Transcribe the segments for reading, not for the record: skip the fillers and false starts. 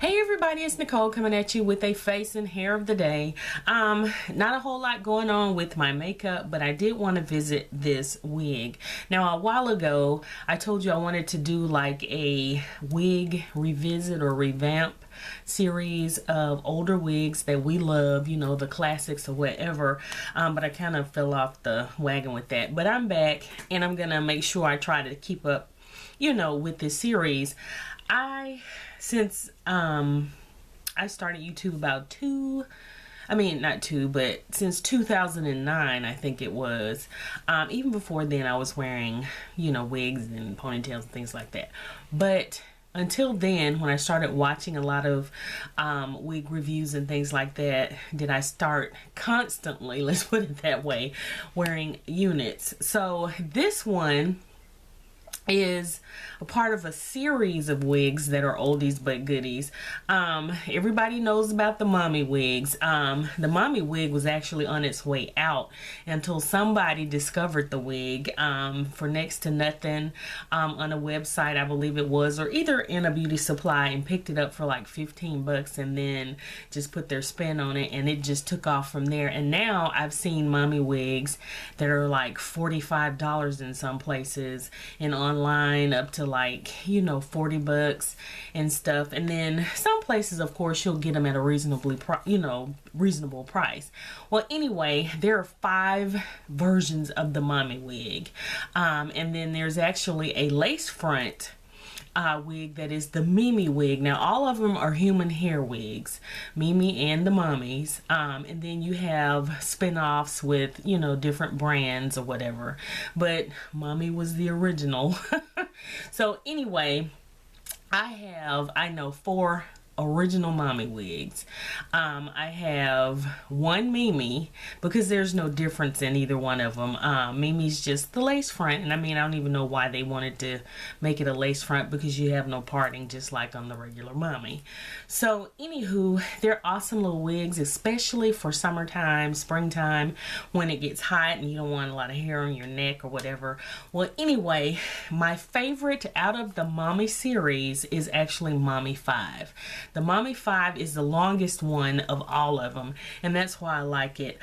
Hey everybody, it's Nicole coming at you with a face and hair of the day. Not a whole lot going on with my makeup, but I did want to visit this wig. Now a while ago I told you I wanted to do like a wig revisit or revamp series of older wigs that we love, you know, the classics or whatever, but I kind of fell off the wagon with that. But I'm back and I'm gonna make sure I try to keep up, you know, with this series. Since I started YouTube about since 2009, I think it was. Even before then, I was wearing, you know, wigs and ponytails and things like that. But until then, when I started watching a lot of wig reviews and things like that, did I start constantly, let's put it that way, wearing units. So this one is a part of a series of wigs that are oldies but goodies. Everybody knows about the mommy wigs. The mommy wig was actually on its way out until somebody discovered the wig for next to nothing on a website, I believe it was, or either in a beauty supply, and picked it up for like 15 bucks and then just put their spin on it, and it just took off from there. And now I've seen mommy wigs that are like $45 in some places, and online up to like, you know, 40 bucks and stuff. And then some places, of course, you'll get them at a reasonable price. Well, anyway, there are 5 versions of the mommy wig, and then there's actually a lace front wig that is the Mimi wig. Now all of them are human hair wigs, Mimi and the mommies, and then you have spin-offs with, you know, different brands or whatever, but mommy was the original. So anyway, I know 4 original mommy wigs. I have 1 Mimi, because there's no difference in either one of them. Mimi's just the lace front, and I mean, I don't even know why they wanted to make it a lace front, because you have no parting just like on the regular mommy. So anywho, they're awesome little wigs, especially for summertime, springtime, when it gets hot and you don't want a lot of hair on your neck or whatever. Well, anyway, my favorite out of the mommy series is actually Mommy 5. The Mommy 5 is the longest one of all of them, and that's why I like it.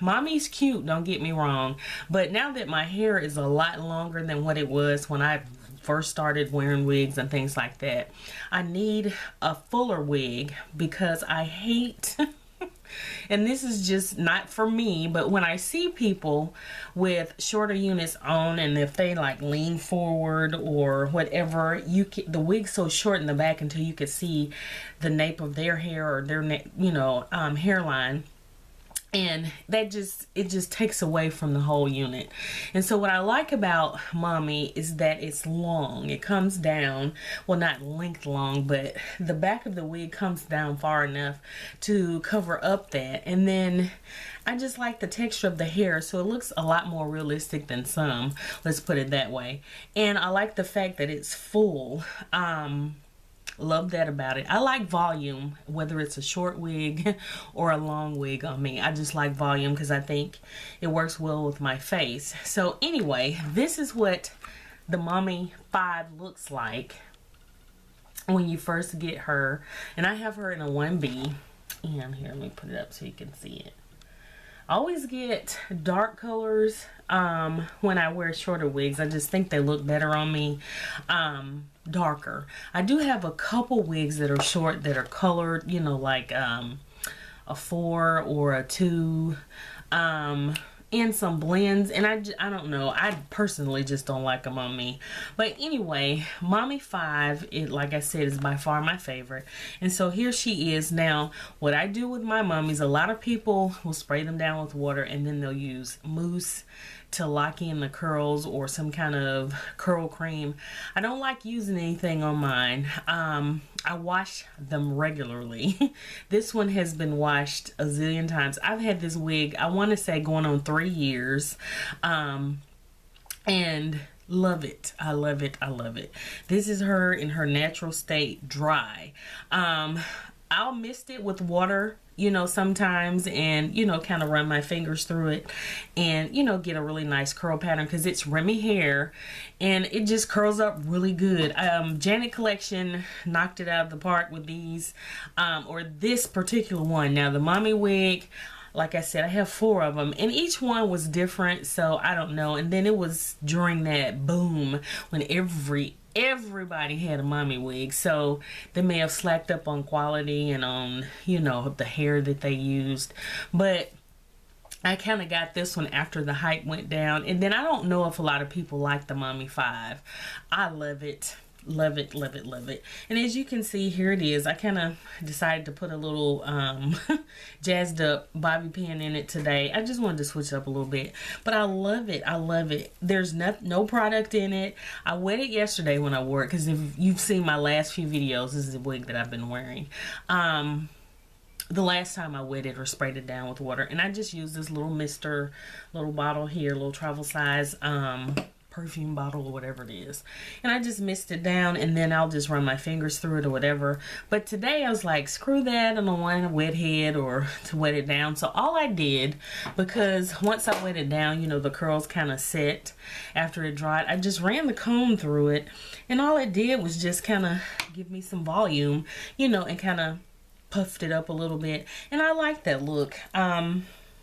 Mommy's cute, don't get me wrong, but now that my hair is a lot longer than what it was when I first started wearing wigs and things like that, I need a fuller wig, because I hate and this is just not for me, but when I see people with shorter units on, and if they like lean forward or whatever, the wig's so short in the back until you can see the nape of their hair or their neck, you know, hairline. And that it just takes away from the whole unit. And so what I like about mommy is that it's long. It comes down, well, not length long, but the back of the wig comes down far enough to cover up that. And then I just like the texture of the hair, so it looks a lot more realistic than some, let's put it that way. And I like the fact that it's full. Love that about it. I like volume, whether it's a short wig or a long wig on me. I just like volume because I think it works well with my face. So anyway, this is what the Mommy 5 looks like when you first get her. And I have her in a 1B. And here, let me put it up so you can see it. I always get dark colors when I wear shorter wigs. I just think they look better on me darker. I do have a couple wigs that are short that are colored, you know, like a 4 or a 2, and some blends, and I don't know, I personally just don't like them on me. But anyway, Mommy 5, like I said, is by far my favorite. And so here she is. Now what I do with my mummies, a lot of people will spray them down with water and then they'll use mousse to lock in the curls or some kind of curl cream. I don't like using anything on mine. I wash them regularly. This one has been washed a zillion times. I've had this wig, I want to say, going on 3 years, and love it. I love it. I love it. This is her in her natural state, dry. I'll mist it with water, you know, sometimes, and, you know, kind of run my fingers through it and, you know, get a really nice curl pattern, because it's Remy hair and it just curls up really good. Janet Collection knocked it out of the park with these, or this particular one. Now the mommy wig, like I said, I have 4 of them, and each one was different, so I don't know. And then it was during that boom when everybody had a mommy wig, so they may have slacked up on quality and on, you know, the hair that they used. But I kind of got this one after the hype went down, and then I don't know if a lot of people like the Mommy 5. I love it. Love it, love it, love it. And as you can see, here it is. I kind of decided to put a little jazzed up bobby pin in it today. I just wanted to switch up a little bit, but I love it. I love it. There's no product in it. I wet it yesterday when I wore it, because if you've seen my last few videos, this is the wig that I've been wearing. The last time I wet it or sprayed it down with water, and I just used this little mister, little bottle here, little travel size perfume bottle or whatever it is, and I just mist it down, and then I'll just run my fingers through it or whatever. But today I was like, screw that, I don't want a wet head or to wet it down. So all I did, because once I wet it down, you know, the curls kind of set after it dried, I just ran the comb through it, and all it did was just kind of give me some volume, you know, and kind of puffed it up a little bit, and I like that look.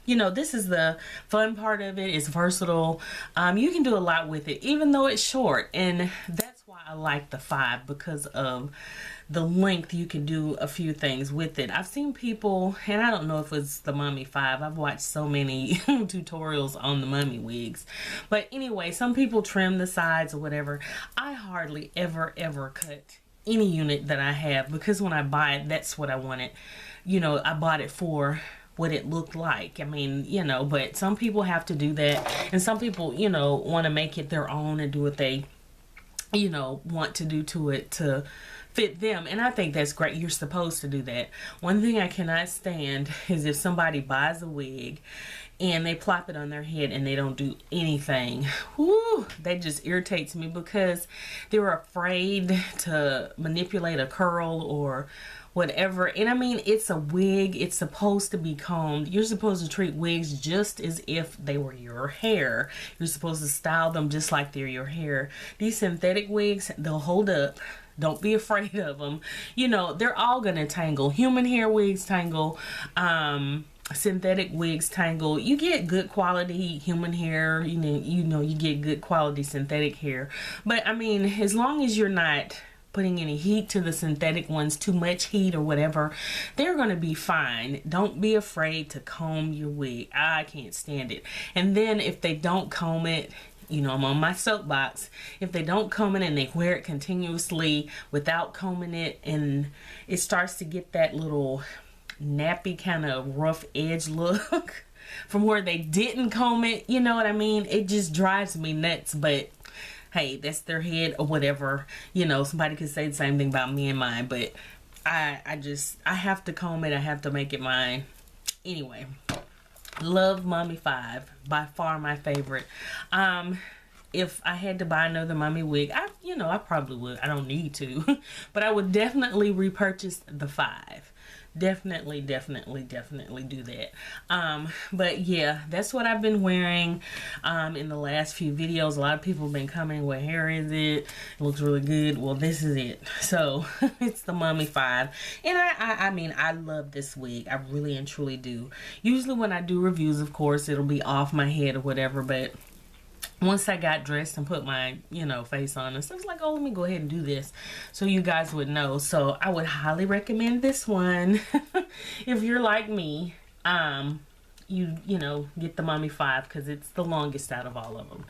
You know, this is the fun part of it. It's versatile. You can do a lot with it, even though it's short, and that's why I like the 5, because of the length. You can do a few things with it. I've seen people, and I don't know if it's the Mommy 5. I've watched so many tutorials on the mommy wigs, but anyway, some people trim the sides or whatever. I hardly ever cut any unit that I have, because when I buy it, that's what I wanted. You know, I bought it for what it looked like. I mean, you know, but some people have to do that, and some people, you know, want to make it their own and do what they, you know, want to do to it to fit them, and I think that's great. You're supposed to do that. One thing I cannot stand is if somebody buys a wig and they plop it on their head and they don't do anything. Whoo, that just irritates me, because they're afraid to manipulate a curl or whatever. And I mean, it's a wig. It's supposed to be combed. You're supposed to treat wigs just as if they were your hair. You're supposed to style them just like they're your hair. These synthetic wigs, they'll hold up. Don't be afraid of them. You know, they're all gonna tangle. Human hair wigs tangle. Synthetic wigs tangle. You get good quality human hair, you know, you get good quality synthetic hair. But I mean, as long as you're not putting any heat to the synthetic ones, too much heat or whatever, they're going to be fine. Don't be afraid to comb your wig. I can't stand it. And then if they don't comb it, you know, I'm on my soapbox. If they don't comb it and they wear it continuously without combing it, and it starts to get that little nappy kind of rough edge look from where they didn't comb it, you know what I mean? It just drives me nuts. But hey, that's their head or whatever. You know, somebody could say the same thing about me and mine, but I have to comb it. I have to make it mine. Anyway, love Mommy 5. By far my favorite. If I had to buy another mommy wig, I probably would. I don't need to, but I would definitely repurchase the 5. Definitely do that. But yeah, that's what I've been wearing in the last few videos. A lot of people have been commenting, what hair is it? It looks really good. Well, this is it. So it's the Mommy 5, and I mean, I love this wig. I really and truly do. Usually when I do reviews, of course, it'll be off my head or whatever, but once I got dressed and put my, you know, face on and stuff, I was like, oh, let me go ahead and do this so you guys would know. So I would highly recommend this one. If you're like me, you know, get the Mommy 5, because it's the longest out of all of them.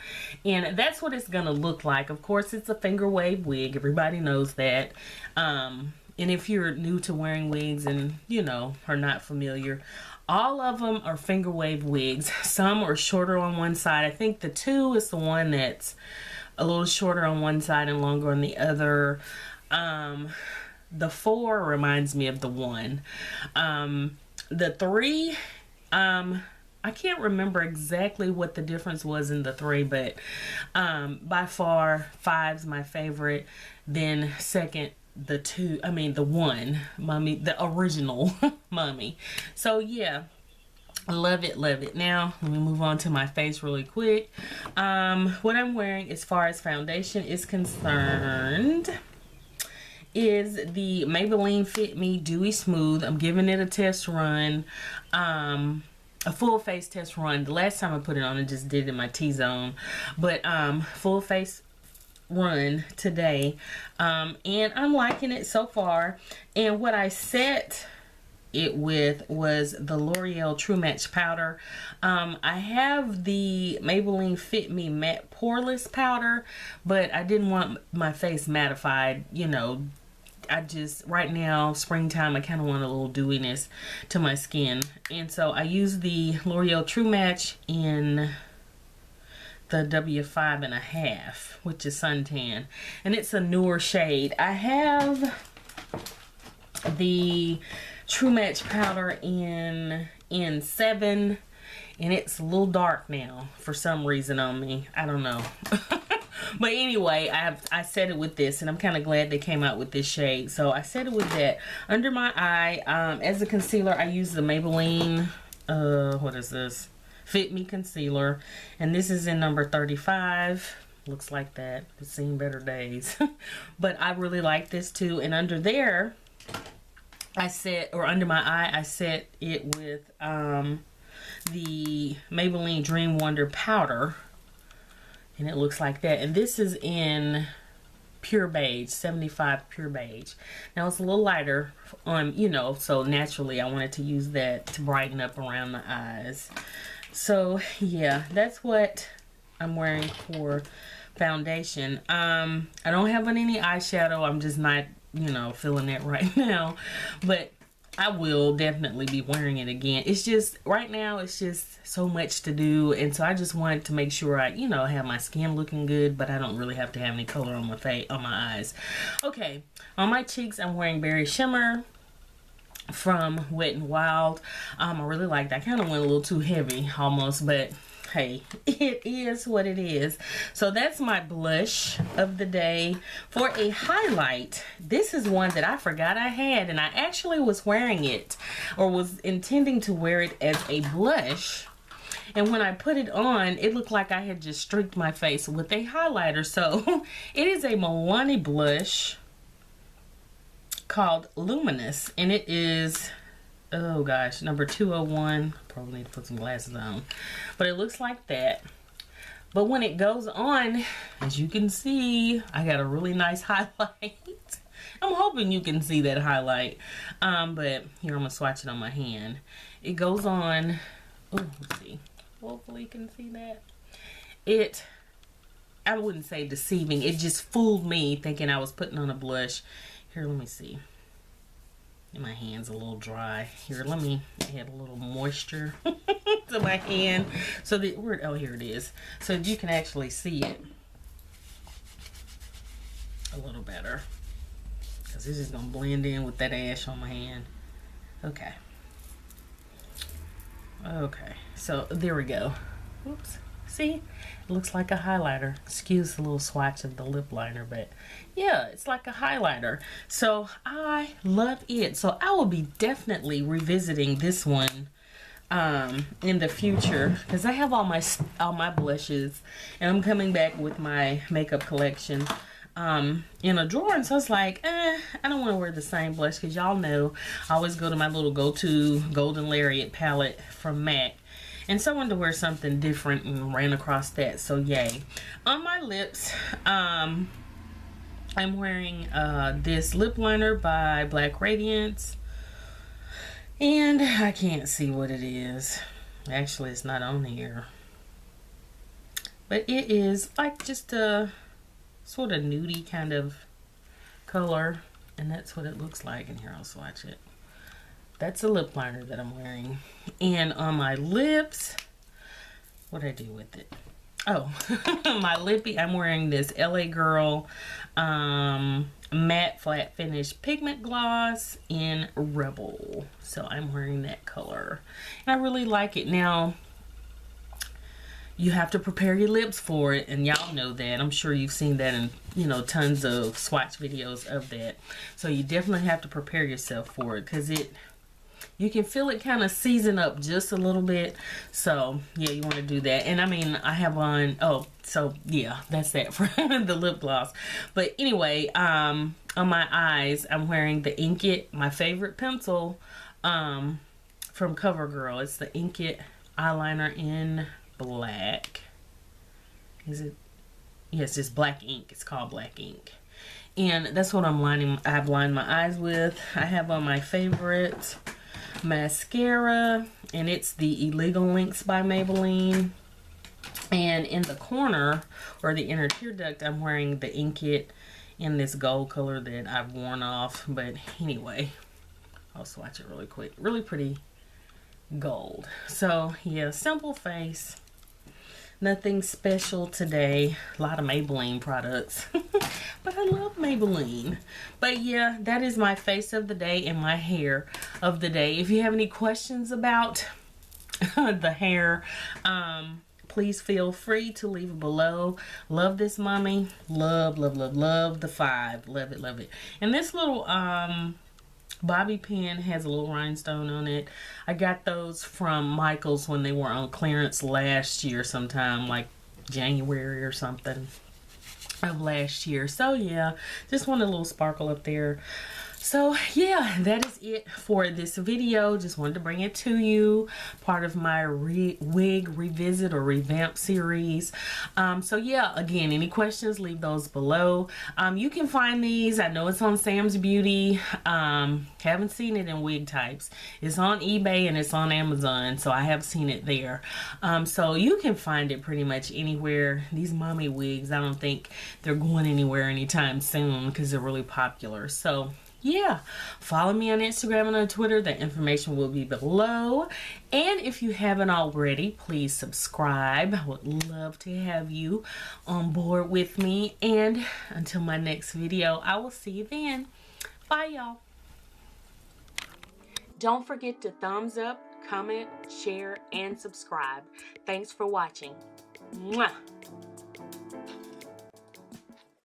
And that's what it's gonna look like. Of course, it's a finger wave wig. Everybody knows that. And if you're new to wearing wigs and, you know, are not familiar, all of them are finger wave wigs. Some are shorter on one side. I think the 2 is the one that's a little shorter on one side and longer on the other. The 4 reminds me of the 1. The 3, I can't remember exactly what the difference was in the 3, but by far 5's my favorite. Then second the one Mummy, the original Mummy. So yeah, love it, love it. Now let me move on to my face really quick. What I'm wearing as far as foundation is concerned is the Maybelline Fit Me Dewy Smooth. I'm giving it a test run, a full face test run. The last time I put it on, I just did it in my T-zone, but full face run today, and I'm liking it so far. And what I set it with was the L'Oreal True Match powder. I have the Maybelline Fit Me Matte Poreless powder, but I didn't want my face mattified, you know. I just, right now, springtime, I kind of want a little dewiness to my skin. And so I use the L'Oreal True Match in the W5.5, which is suntan. And it's a newer shade. I have the True Match powder in 7, and it's a little dark now for some reason on me. I don't know. But anyway, I set it with this, and I'm kind of glad they came out with this shade. So I set it with that. Under my eye, as a concealer, I use the Maybelline, what is this? Fit Me Concealer. And this is in number 35. Looks like that. It's seen better days. But I really like this too. And under there, under my eye, I set it with the Maybelline Dream Wonder powder. And it looks like that. And this is in Pure Beige, 75 Pure Beige. Now it's a little lighter, you know, so naturally I wanted to use that to brighten up around the eyes. So yeah, that's what I'm wearing for foundation. I don't have on any eyeshadow. I'm just not, you know, feeling that right now. But I will definitely be wearing it again. It's just, right now, it's just so much to do. And so I just wanted to make sure I, you know, have my skin looking good, but I don't really have to have any color on my face, on my eyes. Okay, on my cheeks, I'm wearing Berry Shimmer from Wet n Wild. I really like that. I kind of went a little too heavy almost, but hey, it is what it is. So that's my blush of the day. For a highlight, this is one that I forgot I had, and I actually was wearing it, or was intending to wear it as a blush. And when I put it on, it looked like I had just streaked my face with a highlighter. So it is a Milani blush called Luminous, and it is, oh gosh, number 201. Probably need to put some glasses on. But it looks like that. But when it goes on, as you can see, I got a really nice highlight. I'm hoping you can see that highlight. But here, I'm going to swatch it on my hand. It goes on. Oh, let's see. Hopefully you can see that. I wouldn't say deceiving. It just fooled me thinking I was putting on a blush. Here, let me see. My hand's a little dry. Here, let me add a little moisture to my hand so that oh, here it is, so that you can actually see it a little better, because this is gonna blend in with that ash on my hand. Okay, so there we go. Oops. See, it looks like a highlighter. Excuse the little swatch of the lip liner, but yeah, it's like a highlighter. So I love it. So I will be definitely revisiting this one in the future, because I have all my blushes, and I'm coming back with my makeup collection in a drawer. And so it's like, I don't want to wear the same blush, because y'all know I always go to my little go-to Golden Lariat palette from MAC. And so I wanted to wear something different and ran across that. So yay. On my lips, I'm wearing this lip liner by Black Radiance. And I can't see what it is. Actually, it's not on here. But it is like just a sort of nudie kind of color. And that's what it looks like. And here, I'll swatch it. That's a lip liner that I'm wearing. And on my lips, what did I do with it? Oh, my lippy, I'm wearing this LA Girl matte flat finish pigment gloss in Rebel. So I'm wearing that color. And I really like it. Now, you have to prepare your lips for it, and y'all know that. I'm sure you've seen that in you know, tons of swatch videos of that. So you definitely have to prepare yourself for it, because you can feel it kind of season up just a little bit. So yeah, you want to do that. And I mean, I have on, oh, so yeah, that's that for the lip gloss. But anyway, on my eyes, I'm wearing the Inkit, my favorite pencil, from CoverGirl. It's the Inkit eyeliner in black. Is it? Yes, it's black ink. It's called black ink. And that's what I've lined my eyes with. I have on my favorite mascara, and it's the Illegal Links by Maybelline. And in the corner, or the inner tear duct, I'm wearing the Inkit in this gold color that I've worn off. But anyway, I'll swatch it really quick. Really pretty gold. So yeah, simple face. Nothing special today. A lot of Maybelline products. But I love Maybelline. But yeah, that is my face of the day and my hair of the day. If you have any questions about the hair, please feel free to leave it below. Love this mommy. Love, love, love, love the 5. Love it, love it. And this little bobby pin has a little rhinestone on it. I got those from Michael's when they were on clearance last year sometime, like January or something of last year. So yeah, just want a little sparkle up there. So yeah, that is it for this video. Just wanted to bring it to you, part of my wig revisit or revamp series. So yeah, again, any questions, leave those below. You can find these, I know it's on Sam's Beauty. Haven't seen it in Wig Types. It's on eBay and it's on Amazon, so I have seen it there. So you can find it pretty much anywhere. These mommy wigs, I don't think they're going anywhere anytime soon because they're really popular. So yeah, follow me on Instagram and on Twitter. The information will be below. And if you haven't already, please subscribe. I would love to have you on board with me. And until my next video, I will see you then. Bye, y'all. Don't forget to thumbs up, comment, share, and subscribe. Thanks for watching. Mwah.